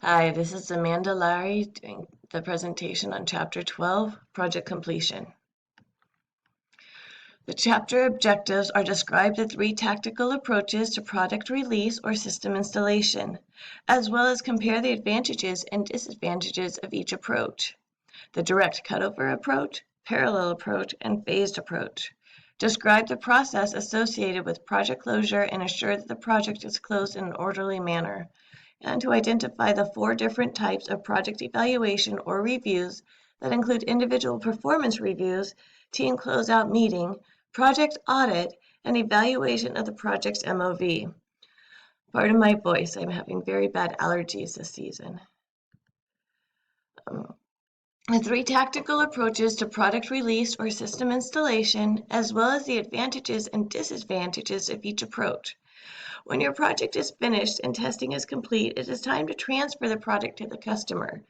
Hi, this is Amanda Larry doing the presentation on Chapter 12, Project Completion. The chapter objectives are describe the three tactical approaches to product release or system installation, as well as compare the advantages and disadvantages of each approach. The direct cutover approach, parallel approach, and phased approach. Describe the process associated with project closure and assure that the project is closed in an orderly manner, and to identify the four different types of project evaluation or reviews that include individual performance reviews, team closeout meeting, project audit, and evaluation of the project's MOV. Pardon my voice, I'm having very bad allergies this season. The three tactical approaches to product release or system installation, as well as the advantages and disadvantages of each approach. When your project is finished and testing is complete, it is time to transfer the product to the customer.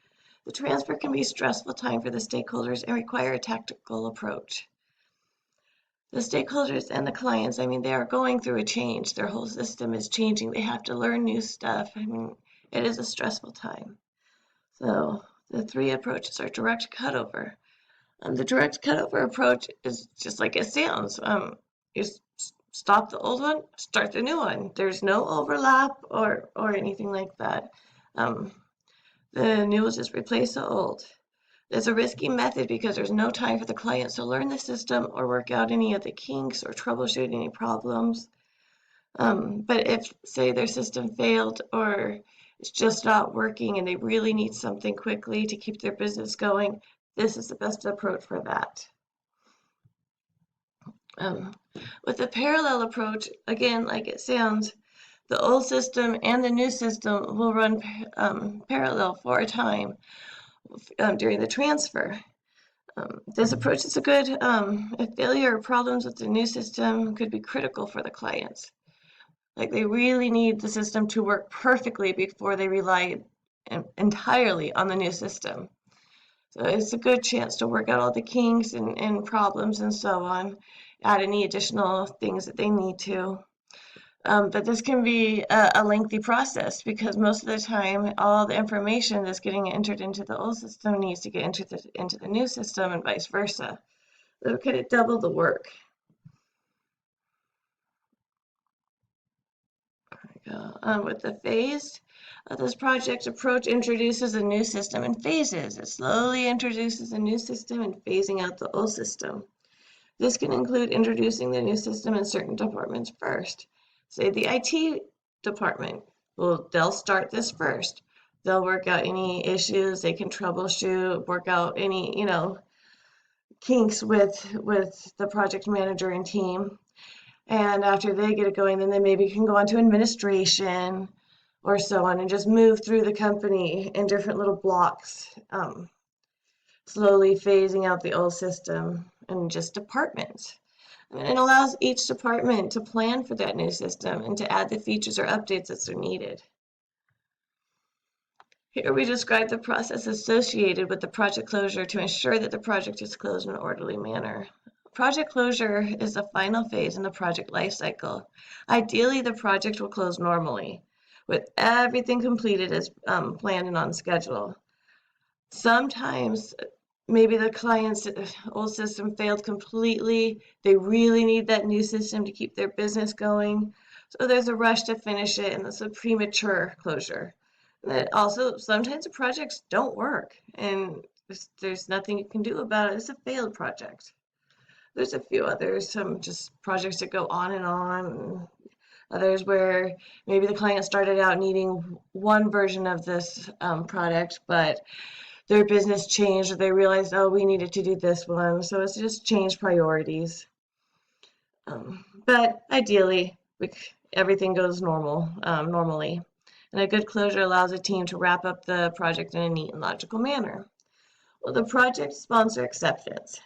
The transfer can be a stressful time for the stakeholders and require a tactical approach. The stakeholders and the clients, they are going through a change. Their whole system is changing. They have to learn new stuff. It is a stressful time. So the three approaches are direct cutover. The direct cutover approach is just like it sounds. You stop the old one, start the new one. There's no overlap or anything like that. The new will just replace the old. It's a risky method because there's no time for the clients to learn the system or work out any of the kinks or troubleshoot any problems. But if, say, their system failed or it's just not working and they really need something quickly to keep their business going, this is the best approach for that. With the parallel approach, again, like it sounds, the old system and the new system will run parallel for a time during the transfer. This approach is a good, if failure or problems with the new system could be critical for the clients. Like they really need the system to work perfectly before they rely entirely on the new system. So it's a good chance to work out all the kinks and problems and so on, add any additional things that they need to. But this can be a lengthy process because most of the time, all the information that's getting entered into the old system needs to get into the new system and vice versa. So could it double the work? With the phased, this project approach introduces a new system in phases. It slowly introduces a new system and phasing out the old system. This can include introducing the new system in certain departments first. Say the IT department, well, they'll start this first. They'll work out any issues, they can troubleshoot, work out any, kinks with the project manager and team. And after they get it going, then they maybe can go on to administration or so on and just move through the company in different little blocks, slowly phasing out the old system and just departments. And it allows each department to plan for that new system and to add the features or updates as they're needed. Here we describe the process associated with the project closure to ensure that the project is closed in an orderly manner. Project closure is the final phase in the project lifecycle. Ideally, the project will close normally, with everything completed as planned and on schedule. Sometimes maybe the client's old system failed completely. They really need that new system to keep their business going. So there's a rush to finish it, and that's a premature closure. And also, sometimes the projects don't work, and there's nothing you can do about it. It's a failed project. There's a few others, some just projects that go on and on, and others where maybe the client started out needing one version of this product, but their business changed, or they realized, oh, we needed to do this one. So it's just changed priorities. But ideally, everything goes normally. And a good closure allows a team to wrap up the project in a neat and logical manner. Well, the project sponsor acceptance.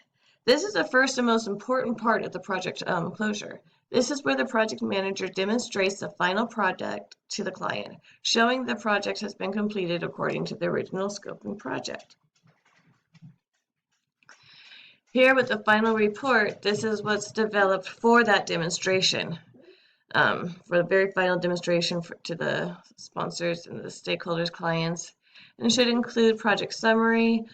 This is the first and most important part of the project closure. This is where the project manager demonstrates the final product to the client, showing the project has been completed according to the original scope and project. Here with the final report, this is what's developed for that demonstration. for the very final demonstration to the sponsors and the stakeholders, clients. And it should include project summary,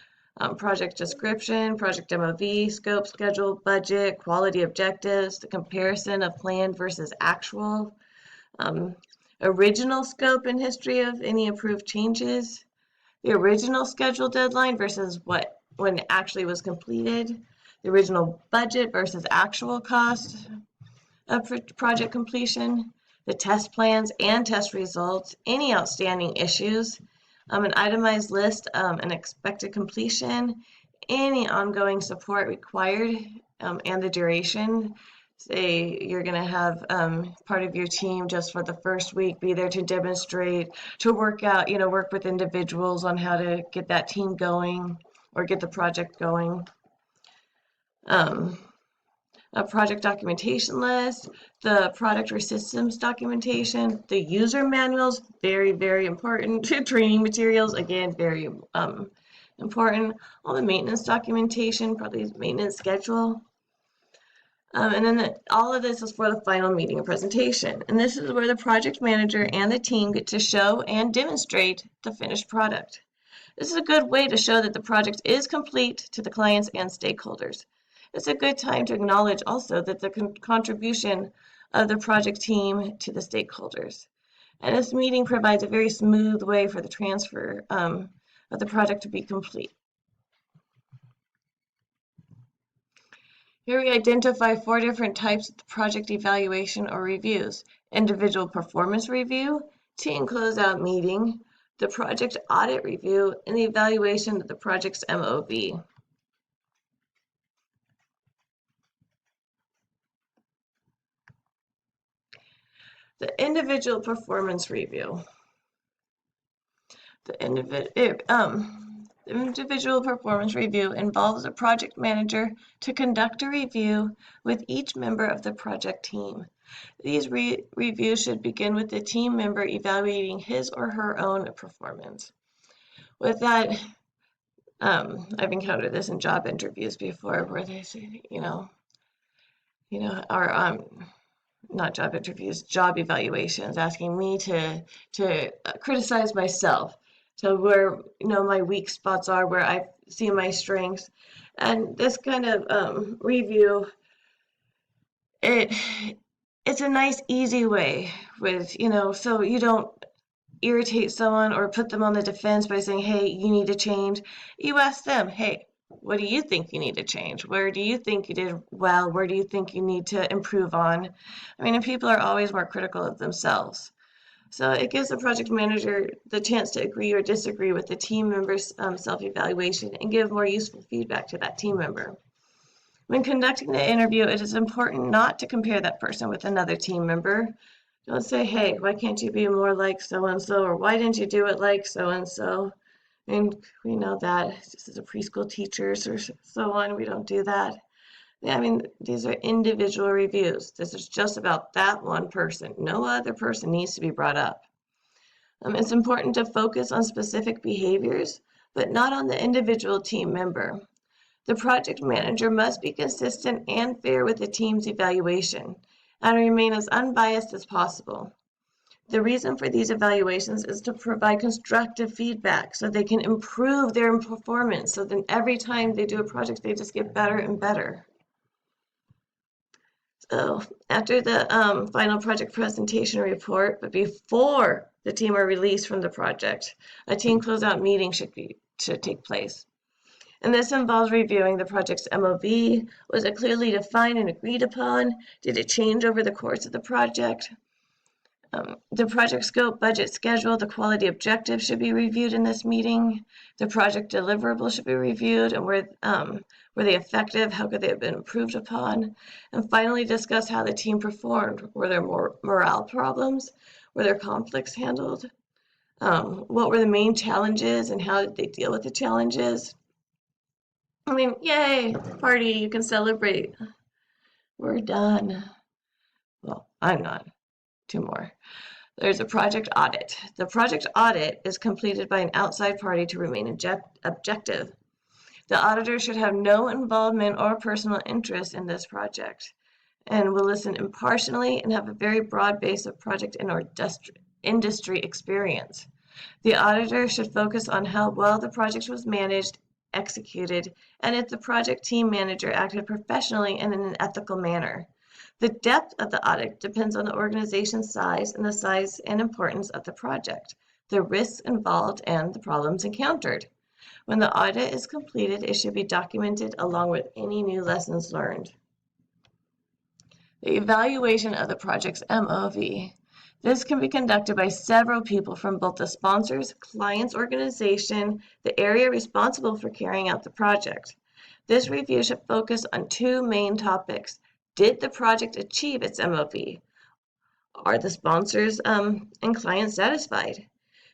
project description, project MOV, scope, schedule, budget, quality objectives, the comparison of planned versus actual, original scope and history of any approved changes, the original schedule deadline versus when it actually was completed, the original budget versus actual cost of project completion, the test plans and test results, any outstanding issues, an itemized list, and expected completion, any ongoing support required, and the duration. Say you're going to have part of your team just for the first week be there to demonstrate, to work out, work with individuals on how to get that team going or get the project going. A project documentation list, the product or systems documentation, the user manuals, very, very important. Training materials, again, very important. All the maintenance documentation, probably maintenance schedule. And then all of this is for the final meeting and presentation. And this is where the project manager and the team get to show and demonstrate the finished product. This is a good way to show that the project is complete to the clients and stakeholders. It's a good time to acknowledge also that the contribution of the project team to the stakeholders. And this meeting provides a very smooth way for the transfer of the project to be complete. Here we identify 4 different types of project evaluation or reviews: individual performance review, team closeout meeting, the project audit review, and the evaluation of the project's MOV. The individual performance review. The individual performance review involves a project manager to conduct a review with each member of the project team. These reviews should begin with the team member evaluating his or her own performance. With that, I've encountered this in job interviews before where they say, or not job interviews, job evaluations, asking me to criticize myself, to where my weak spots are, where I see my strengths. And this kind of review, it's a nice easy way with so you don't irritate someone or put them on the defense by saying, hey, you need to change. You ask them, hey, what do you think you need to change? Where do you think you did well? Where do you think you need to improve on? I mean, and people are always more critical of themselves. So it gives the project manager the chance to agree or disagree with the team member's self-evaluation and give more useful feedback to that team member. When conducting the interview, it is important not to compare that person with another team member. Don't say, hey, why can't you be more like so-and-so, or why didn't you do it like so-and-so? And we know that just as a preschool teachers or so on, we don't do that. I mean, these are individual reviews. This is just about that one person. No other person needs to be brought up. It's important to focus on specific behaviors, but not on the individual team member. The project manager must be consistent and fair with the team's evaluation and remain as unbiased as possible. The reason for these evaluations is to provide constructive feedback so they can improve their performance. So then every time they do a project, they just get better and better. So after the final project presentation report, but before the team are released from the project, a team closeout meeting should take place. And this involves reviewing the project's MOV. Was it clearly defined and agreed upon? Did it change over the course of the project? The project scope, budget, schedule, the quality objectives should be reviewed in this meeting. The project deliverables should be reviewed, and were they effective? How could they have been improved upon? And finally, discuss how the team performed. Were there more morale problems? Were there conflicts handled? What were the main challenges, and how did they deal with the challenges? I mean, yay, party, you can celebrate. We're done. Well, I'm not. 2 more. There's a project audit. The project audit is completed by an outside party to remain objective. The auditor should have no involvement or personal interest in this project. and will listen impartially and have a very broad base of project and or industry experience. The auditor should focus on how well the project was managed, executed, and if the project team manager acted professionally and in an ethical manner. The depth of the audit depends on the organization's size and the size and importance of the project, the risks involved, and the problems encountered. When the audit is completed, it should be documented along with any new lessons learned. The evaluation of the project's MOV. This can be conducted by several people from both the sponsor's, client's organization, the area responsible for carrying out the project. This review should focus on two main topics. Did the project achieve its MOV? Are the sponsors and clients satisfied?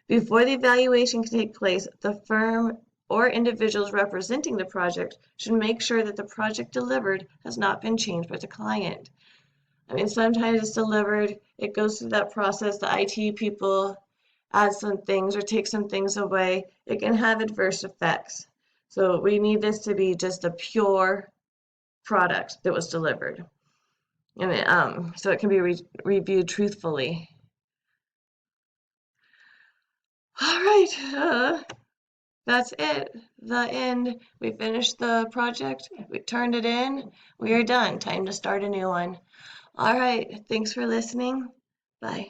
Before the evaluation can take place, the firm or individuals representing the project should make sure that the project delivered has not been changed by the client. I mean, sometimes it's delivered, it goes through that process, the IT people add some things or take some things away. It can have adverse effects. So we need this to be just a pure product that was delivered. And so it can be reviewed truthfully. All right, that's it. The end. We finished the project. We turned it in. We are done. Time to start a new one. All right. Thanks for listening. Bye.